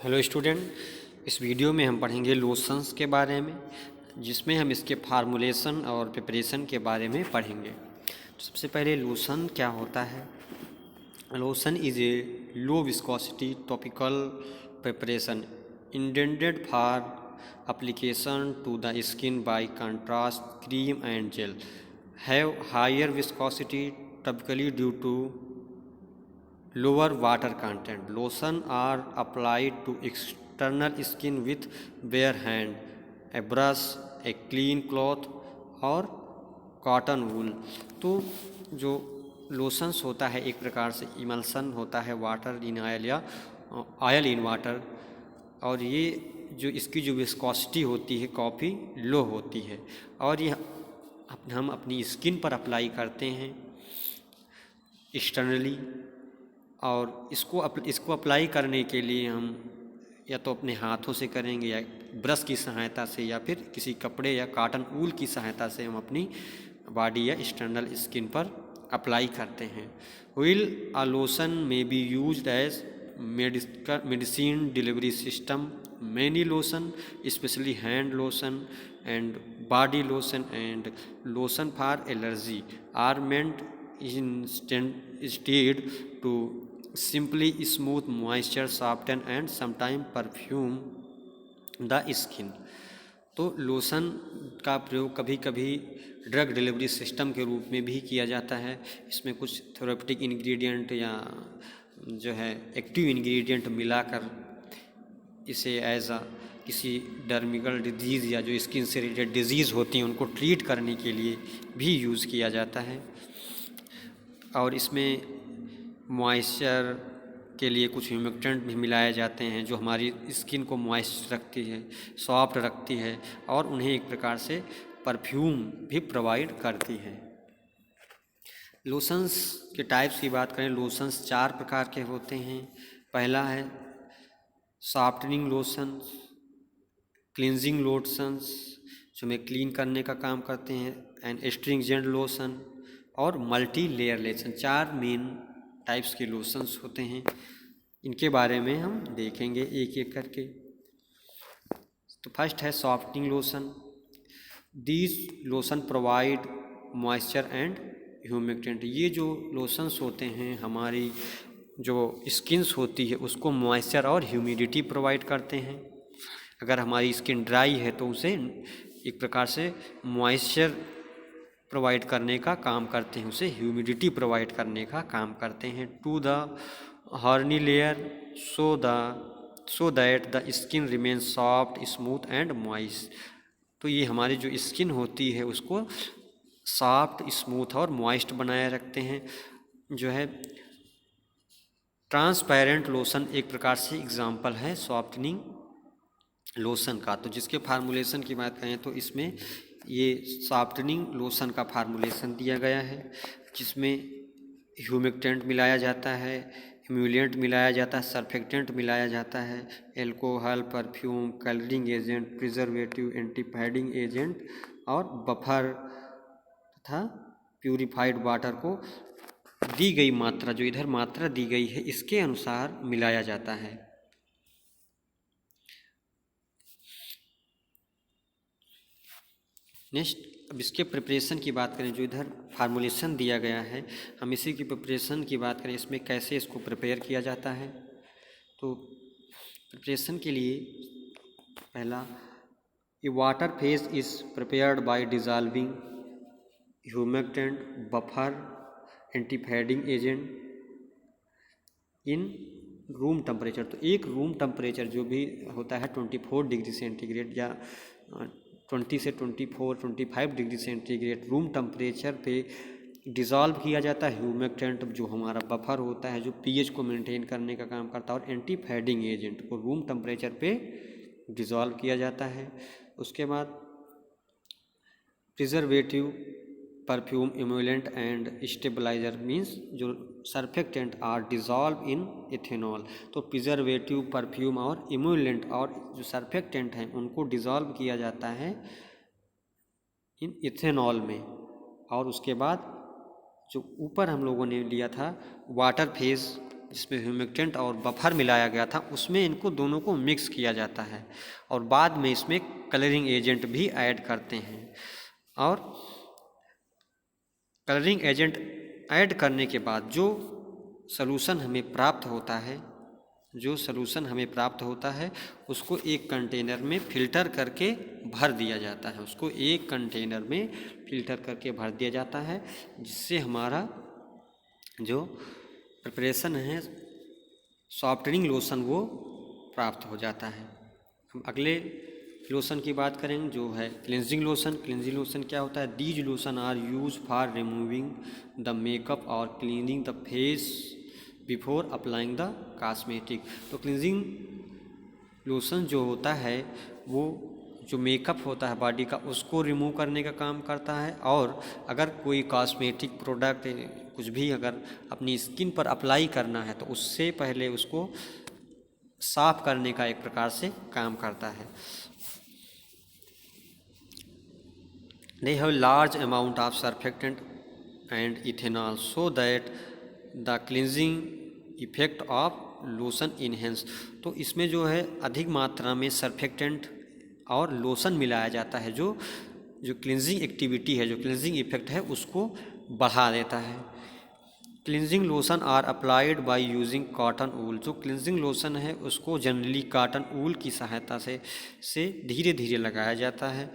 Hello student, इस video में हम पढ़ेंगे लोशंस के बारे में, जिसमें हम इसके फार्मूलेशन और प्रिपरेशन के बारे में पढ़ेंगे। तो सबसे पहले लोशन क्या होता है। Lotion is a low viscosity topical preparation intended for application to the skin by contrast cream and gel have higher viscosity typically due to lower water content. Lotion are applied to external skin with bare hand, a brush, a clean cloth और cotton wool. तो जो lotions होता है एक प्रकार से emulsion होता है वाटर इन ऑयल या ऑयल इन वाटर, और ये जो इसकी जो विस्कोसिटी होती है काफ़ी लो होती है और ये हम अपनी स्किन पर अप्लाई करते हैं एक्सटर्नली। और इसको अप्लाई करने के लिए हम या तो अपने हाथों से करेंगे या ब्रश की सहायता से या फिर किसी कपड़े या कॉटन वूल की सहायता से हम अपनी बॉडी या एक्सटर्नल स्किन पर अप्लाई करते हैं। While a lotion may be used as medicine delivery system, many lotion specially hand lotion and body lotion and lotion for allergy are meant instead to simply smooth moisture, soften and sometimes perfume the skin। तो lotion का प्रयोग कभी कभी drug delivery system के रूप में भी किया जाता है। इसमें कुछ थेरेप्यूटिक इंग्रेडिएंट या जो है एक्टिव इंग्रेडिएंट मिलाकर इसे एज अ किसी डर्मिकल डिजीज़ या जो स्किन से रिलेटेड डिजीज़ होती हैं उनको ट्रीट करने के लिए भी यूज़ किया जाता है। और इसमें मॉइस्चर के लिए कुछ ह्यूमिडेंट भी मिलाए जाते हैं जो हमारी स्किन को मॉइस्ट रखती है, सॉफ्ट रखती है और उन्हें एक प्रकार से परफ्यूम भी प्रोवाइड करती है। लोशंस के टाइप्स की बात करें, लोशंस 4 प्रकार के होते हैं। पहला है सॉफ्टनिंग लोशंस, क्लिनजिंग लोशंस जो हमें क्लीन करने का काम करते हैं, एंड एस्ट्रिंजेंट लोशन और multi layer lotion. 4 main types के लोशंस होते हैं। इनके बारे में हम देखेंगे एक एक करके। तो फर्स्ट है softening lotion. These lotion provide moisture and humectant. ये जो लोशंस होते हैं हमारी जो स्किन्स होती है उसको मॉइस्चर और ह्यूमिडिटी प्रोवाइड करते हैं। अगर हमारी स्किन ड्राई है तो उसे एक प्रकार से मॉइस्चर प्रोवाइड करने का काम करते हैं, उसे ह्यूमिडिटी प्रोवाइड करने का काम करते हैं। To the horny layer so that the skin remain soft smooth and moist. तो ये हमारी जो स्किन होती है उसको सॉफ्ट स्मूथ और मॉइस्ट बनाए रखते हैं। जो है ट्रांसपेरेंट लोशन एक प्रकार से एग्जाम्पल है सॉफ्टनिंग लोशन का। तो जिसके फार्मूलेशन की बात करें तो इसमें ये सॉफ्टनिंग लोशन का फार्मूलेशन दिया गया है जिसमें ह्यूमिडेंट मिलाया जाता है, इम्यूलेंट मिलाया जाता है, सर्फेक्टेंट मिलाया जाता है, alcohol, perfume, colouring agent, preservative, antifading agent और बफर तथा प्यूरिफाइड वाटर को दी गई मात्रा, जो इधर मात्रा दी गई है इसके अनुसार मिलाया जाता है। नेक्स्ट, अब इसके प्रिपरेशन की बात करें, जो इधर फार्मूलेशन दिया गया है हम इसी की प्रिपरेशन की बात करें, इसमें कैसे इसको प्रिपेयर किया जाता है। तो प्रिपरेशन के लिए पहला, a water phase is prepared by dissolving humectant, buffer, antifading agent in room temperature. तो एक रूम टेम्परेचर जो भी होता है 24 डिग्री सेंटीग्रेड या 20 से 24-25 डिग्री सेंटीग्रेड रूम टेम्परेचर पे डिज़ोल्व किया जाता है ह्यूमिडेंट, जो हमारा बफर होता है जो पीएच को मेंटेन करने का काम करता है, और एंटी फेडिंग एजेंट को रूम टेम्परेचर पे डिज़ोल्व किया जाता है। उसके बाद preservative, perfume, emollient and stabiliser means जो surfactant are dissolve in ethanol. तो प्रिजर्वेटिव, परफ्यूम और इम्यूलेंट और जो सर्फेक्टेंट हैं उनको डिज़ोल्व किया जाता है इन इथेनॉल में। और उसके बाद जो ऊपर हम लोगों ने लिया था वाटर फेज जिसमें ह्यूमिक्टेंट और बफर मिलाया गया था, उसमें इनको दोनों को मिक्स किया जाता है और बाद में इसमें कलरिंग एजेंट भी ऐड करते हैं। और कलरिंग एजेंट ऐड करने के बाद जो सॉल्यूशन हमें प्राप्त होता है उसको एक कंटेनर में फ़िल्टर करके भर दिया जाता है, जिससे हमारा जो प्रिपरेशन है सॉफ्टनिंग लोशन वो प्राप्त हो जाता है। हम अगले लोशन की बात करेंगे जो है क्लिनजिंग लोशन क्या होता है? These lotion are use for removing the makeup और cleaning the face before applying the cosmetic. तो क्लिनजिंग लोशन जो होता है वो जो मेकअप होता है बॉडी का उसको रिमूव करने का काम करता है, और अगर कोई कॉस्मेटिक प्रोडक्ट कुछ भी अगर अपनी स्किन पर अप्लाई करना है तो उससे पहले उसको साफ करने का एक प्रकार से काम करता है। They have large amount of surfactant and ethanol so that the cleansing effect of lotion enhance। तो इसमें जो है अधिक मात्रा में सर्फेक्टेंट और लोशन मिलाया जाता है जो क्लिनजिंग एक्टिविटी है, जो क्लिनजिंग इफेक्ट है उसको बढ़ा देता है। Cleansing lotion are applied by using cotton wool. जो क्लिनजिंग लोशन है उसको जनरली कॉटन वूल की सहायता से धीरे धीरे लगाया जाता है।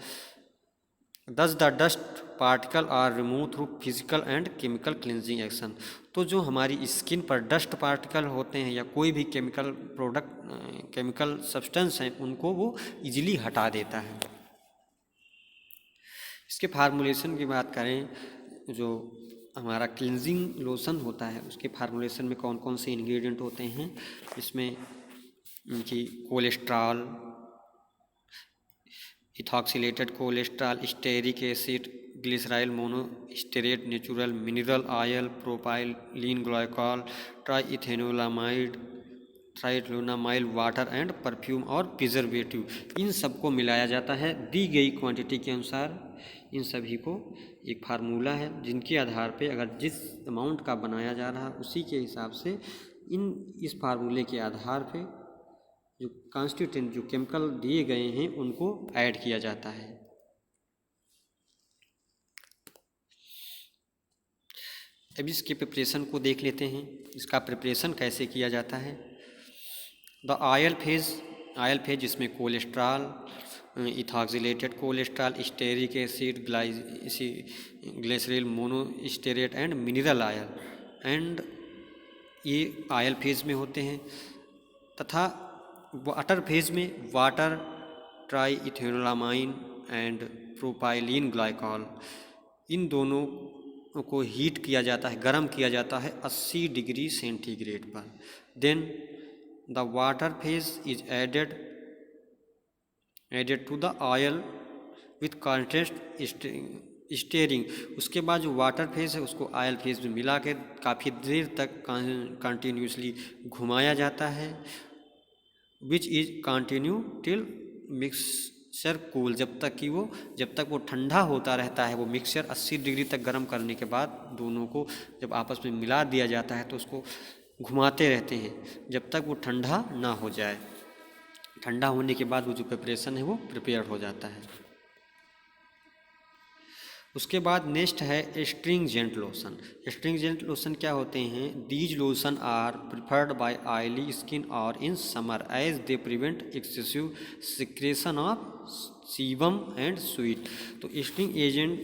Thus the dust particle are remove through physical and chemical cleansing action. तो जो हमारी स्किन पर डस्ट पार्टिकल होते हैं या कोई भी केमिकल सब्सटेंस हैं उनको वो इजीली हटा देता है। इसके फार्मूलेशन की बात करें, जो हमारा क्लिनजिंग लोशन होता है उसके फार्मूलेशन में कौन कौन से इंग्रेडिएंट होते हैं? इसमें इनकी cholesterol, ethoxylated cholesterol, stearic acid, glyceryl monostearate, natural mineral oil, propylene glycol, triethanolamide, ट्राइथ्रोनामाइल, वाटर एंड परफ्यूम और प्रिजर्वेटिव, इन सबको मिलाया जाता है दी गई क्वांटिटी के अनुसार। इन सभी को एक फार्मूला है जिनके आधार पे अगर जिस अमाउंट का बनाया जा रहा है उसी के हिसाब से इस फार्मूले के आधार पे जो कॉन्स्टिट्यूएंट जो केमिकल दिए गए हैं उनको ऐड किया जाता है। अब इसके प्रिपरेशन को देख लेते हैं, इसका प्रिपरेशन कैसे किया जाता है। द ऑयल फेज जिसमें cholesterol, ethoxylated cholesterol, stearic acid, glycerol monostearate and mineral oil, and ये ऑयल फेज में होते हैं। तथा वाटर फेज में water, triethanolamine and propylene glycol, इन दोनों को हीट किया जाता है, गर्म किया जाता है 80 डिग्री सेंटीग्रेड पर। Then the water phase is added to the oil with constant stirring. उसके बाद जो वाटर फेज है उसको ऑयल फेज में मिला के काफ़ी देर तक कंटिन्यूसली घुमाया जाता है, which is continue till mixture cool, जब तक वो ठंडा होता रहता है। वो मिक्सचर 80 डिग्री तक गर्म करने के बाद दोनों को जब आपस में मिला दिया जाता है तो उसको घुमाते रहते हैं जब तक वो ठंडा ना हो जाए। ठंडा होने के बाद वो जो प्रिपरेशन है वो प्रिपेयर हो जाता है। उसके बाद नेक्स्ट है स्ट्रिंजेंट लोशन। स्ट्रिंजेंट लोशन क्या होते हैं? These lotion are preferred by oily skin और in summer as they prevent excessive secretion of sebum and sweat. तो स्ट्रिंग एजेंट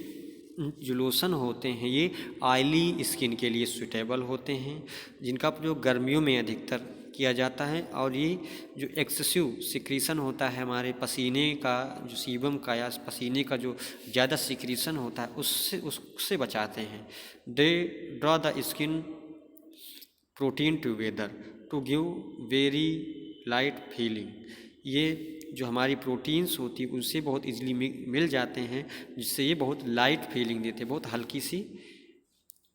जो लोशन होते हैं ये ऑयली स्किन के लिए सूटेबल होते हैं, जिनका प्रयोग गर्मियों में अधिकतर किया जाता है, और ये जो एक्सेसिव सिक्रीशन होता है हमारे पसीने का, जो सीबम का या पसीने का जो ज़्यादा सिक्रीशन होता है उससे बचाते हैं। They draw the skin protein together to give very light feeling. ये जो हमारी प्रोटीन्स होती है उनसे बहुत इजीली मिल जाते हैं, जिससे ये बहुत लाइट फीलिंग देते हैं, बहुत हल्की सी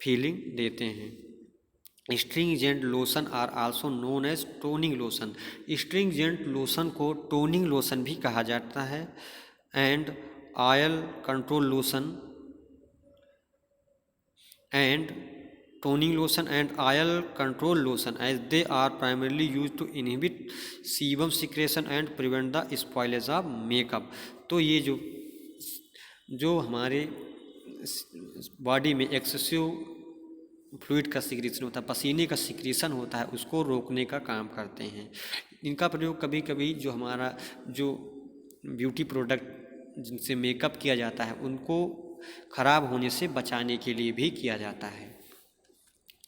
फीलिंग देते हैं। Astringent lotion are also known as toning lotion. Astringent lotion को टोनिंग लोशन भी कहा जाता है, and oil control lotion and toning lotion and oil control lotion, as they are primarily used to inhibit sebum secretion and prevent the spoilage of makeup। तो ये जो हमारे body में एक्सेसिव फ्लूइड का सिक्रीशन होता है, पसीने का सिक्रीशन होता है, उसको रोकने का काम करते हैं। इनका प्रयोग कभी कभी जो हमारा जो ब्यूटी प्रोडक्ट जिनसे मेकअप किया जाता है उनको ख़राब होने से बचाने के लिए भी किया जाता है।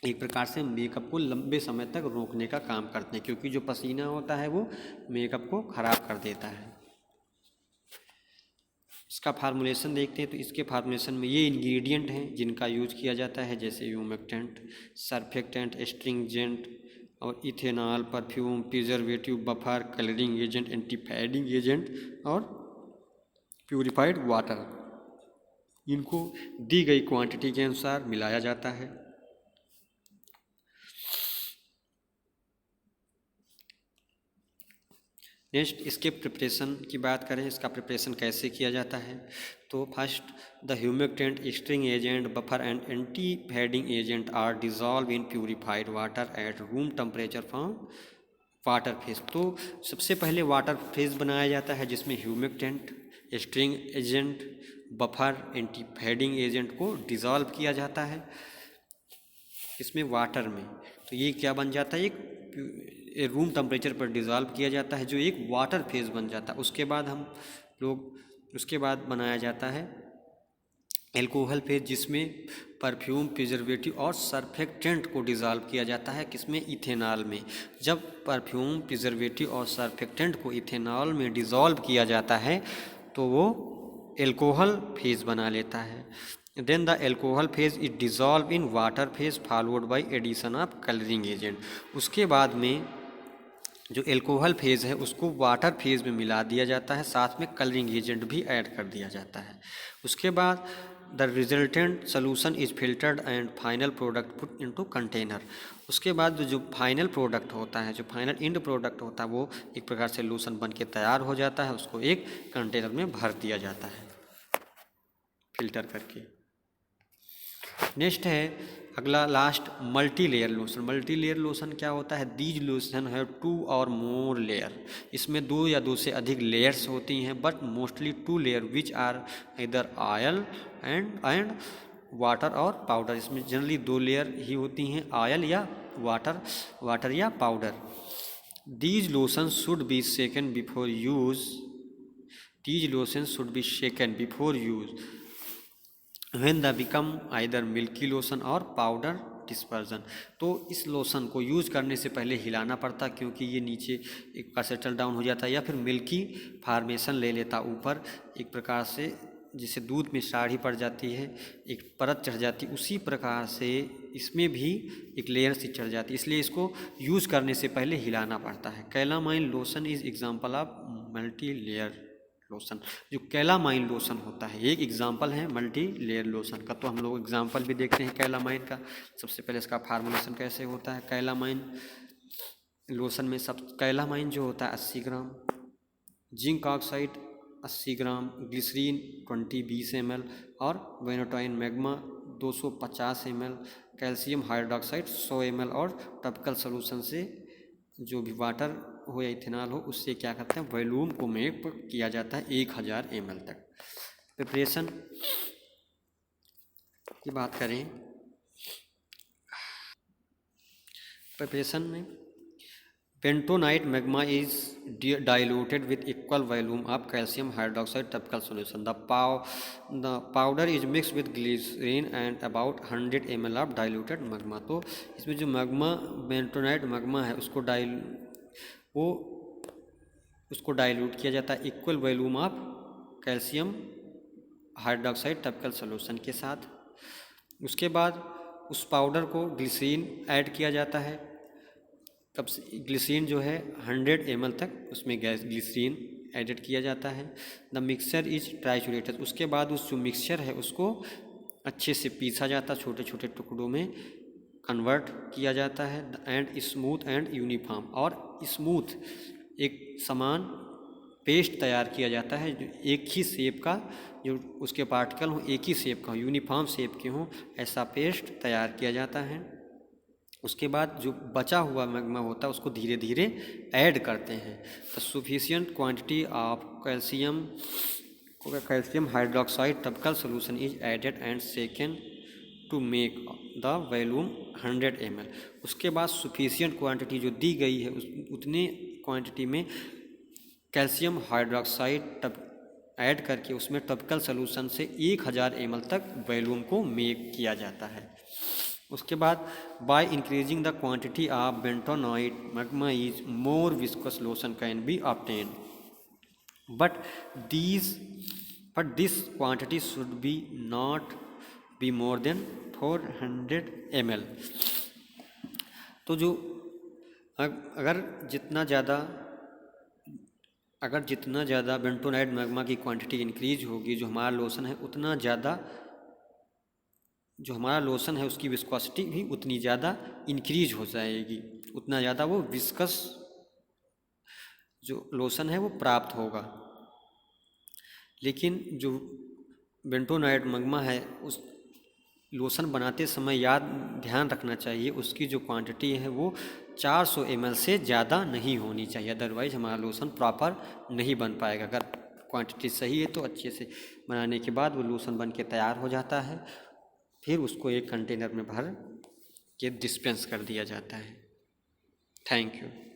एक प्रकार से मेकअप को लंबे समय तक रोकने का काम करते हैं, क्योंकि जो पसीना होता है वो मेकअप को ख़राब कर देता है। इसका फार्मूलेशन देखते हैं, तो इसके फार्मूलेशन में ये इंग्रेडिएंट हैं जिनका यूज किया जाता है, जैसे ह्यूमेक्टेंट, सर्फेक्टेंट, एस्ट्रिंजेंट और ethanol, perfume, preservative, buffer, colouring agent, anti fading agent और प्यूरिफाइड वाटर। इनको दी गई क्वांटिटी के अनुसार मिलाया जाता है। नेक्स्ट इसके प्रिपरेशन की बात करें, इसका प्रिपरेशन कैसे किया जाता है। तो first, the humectant, string agent, buffer and anti fading agent are dissolve in purified water at room temperature from water phase. तो सबसे पहले वाटर फेज बनाया जाता है जिसमें humectant, string agent, buffer, anti fading agent को डिजॉल्व किया जाता है इसमें वाटर में। तो ये क्या बन जाता है, एक रूम टेम्परेचर पर डिज़ोल्व किया जाता है, जो एक वाटर फेज बन जाता है। उसके बाद बनाया जाता है एल्कोहल फेज, जिसमें परफ्यूम, प्रिजर्वेटिव और सर्फेक्टेंट को डिज़ोल्व किया जाता है, किसमें, इथेनॉल में। जब परफ्यूम, प्रिजर्वेटिव और सर्फेक्टेंट को इथेनॉल में डिज़ोल्व किया जाता है तो वो एल्कोहल फेज बना लेता है। Then the alcohol phase is dissolved in water phase followed by addition of coloring agent। उसके बाद में जो एल्कोहल फेज है उसको वाटर फेज में मिला दिया जाता है, साथ में कलरिंग एजेंट भी ऐड कर दिया जाता है। उसके बाद the resultant solution is filtered and final product put into container. उसके बाद जो फाइनल प्रोडक्ट होता है, जो फाइनल एंड प्रोडक्ट होता है, वो एक प्रकार से लोशन बन के तैयार हो जाता है, उसको एक कंटेनर में भर दिया जाता है फिल्टर करके। नेक्स्ट है अगला last, multi layer lotion. Multi layer lotion क्या होता है, दीज लोशन है 2 और मोर लेयर। इसमें 2 या 2 से अधिक लेयर्स होती हैं, but mostly 2 layer which are either oil and water और पाउडर। इसमें जनरली 2 लेयर ही होती हैं, ऑयल या वाटर या powder. These lotion should be shaken before use. These lotion should be shaken before use when they become either milky lotion और powder dispersion. तो इस लोशन को यूज करने से पहले हिलाना पड़ता, क्योंकि ये नीचे एक बार सेटल डाउन हो जाता है या फिर मिल्की फार्मेशन ले लेता ऊपर, एक प्रकार से जिसे दूध में साड़ी पड़ जाती है, एक परत चढ़ जाती, उसी प्रकार से इसमें भी एक लेयर सी चढ़ जाती है, इसलिए इसको यूज करने से पहले हिलाना पड़ता है। Calamine lotion is example of multi layer lotion. जो कैलामाइन लोशन होता है एक एग्जाम्पल है मल्टी लेयर लोशन का। तो हम लोग एग्जाम्पल भी देखते हैं कैलामाइन का। सबसे पहले इसका फार्मूलेशन कैसे होता है। कैलामाइन लोशन में कैलामाइन जो होता है 80 gram, zinc oxide 80 gram, glycerine 20 ml और bentonite magma 250 ml, calcium hydroxide 100 ml और टॉपिकल सोल्यूशन से जो भी वाटर हो या इथेनॉल हो उससे क्या करते हैं, वॉल्यूम को मेप किया जाता है 1000 ml तक। प्रिपरेशन की बात करें, प्रिपरेशन में bentonite magma is diluted with equal volume of calcium hydroxide topical solution. The powder is mixed with glycerin and about 100 ml of diluted magma। तो इसमें जो मैग्मा, पेंटोनाइट मैग्मा है उसको डाइल्यूट किया जाता है equal volume of calcium hydroxide topical solution के साथ। उसके बाद उस पाउडर को ग्लिसरीन ऐड किया जाता है। तब ग्लिसरीन जो है 100 ml तक उसमें ग्लिसरीन एडिट किया जाता है। The mixture is ट्राइचुरेटेड। उसके बाद उस जो मिक्सचर है उसको अच्छे से पीसा जाता है, छोटे छोटे टुकड़ों में कन्वर्ट किया जाता है। एंड स्मूथ एंड यूनिफॉर्म, और स्मूथ एक समान पेस्ट तैयार किया जाता है, जो एक ही शेप का, जो उसके पार्टिकल हों एक ही शेप का हो, यूनिफॉर्म शेप के हों, ऐसा पेस्ट तैयार किया जाता है। उसके बाद जो बचा हुआ मैग्मा होता है उसको धीरे धीरे ऐड करते हैं। The sufficient quantity of calcium hydroxide topical solution is added and second to make the volume 100 ml। उसके बाद सफिशिएंट क्वांटिटी जो दी गई है उतने क्वांटिटी में कैल्शियम हाइड्रोक्साइड ऐड करके उसमें टॉपिकल सॉल्यूशन से 1000 ml तक वॉल्यूम को मेक किया जाता है। उसके बाद by increasing the quantity of bentonite magma is more viscous lotion can be obtain, but this quantity should be not be more than 400 ml। तो जो अगर जितना ज़्यादा बेंटोनाइड मैग्मा की क्वांटिटी इंक्रीज होगी, जो हमारा लोशन है उतना ज़्यादा, जो हमारा लोशन है उसकी विस्कोसिटी भी उतनी ज़्यादा इंक्रीज हो जाएगी, उतना ज़्यादा वो विस्कस जो लोशन है वो प्राप्त होगा। लेकिन जो बेंटोनाइड मैग्मा है उस लोशन बनाते समय ध्यान रखना चाहिए उसकी जो क्वांटिटी है वो 400 ml से ज़्यादा नहीं होनी चाहिए, अदरवाइज़ हमारा लोशन प्रॉपर नहीं बन पाएगा। अगर क्वांटिटी सही है तो अच्छे से बनाने के बाद वो लोशन बन के तैयार हो जाता है, फिर उसको एक कंटेनर में भर के डिस्पेंस कर दिया जाता है। Thank you.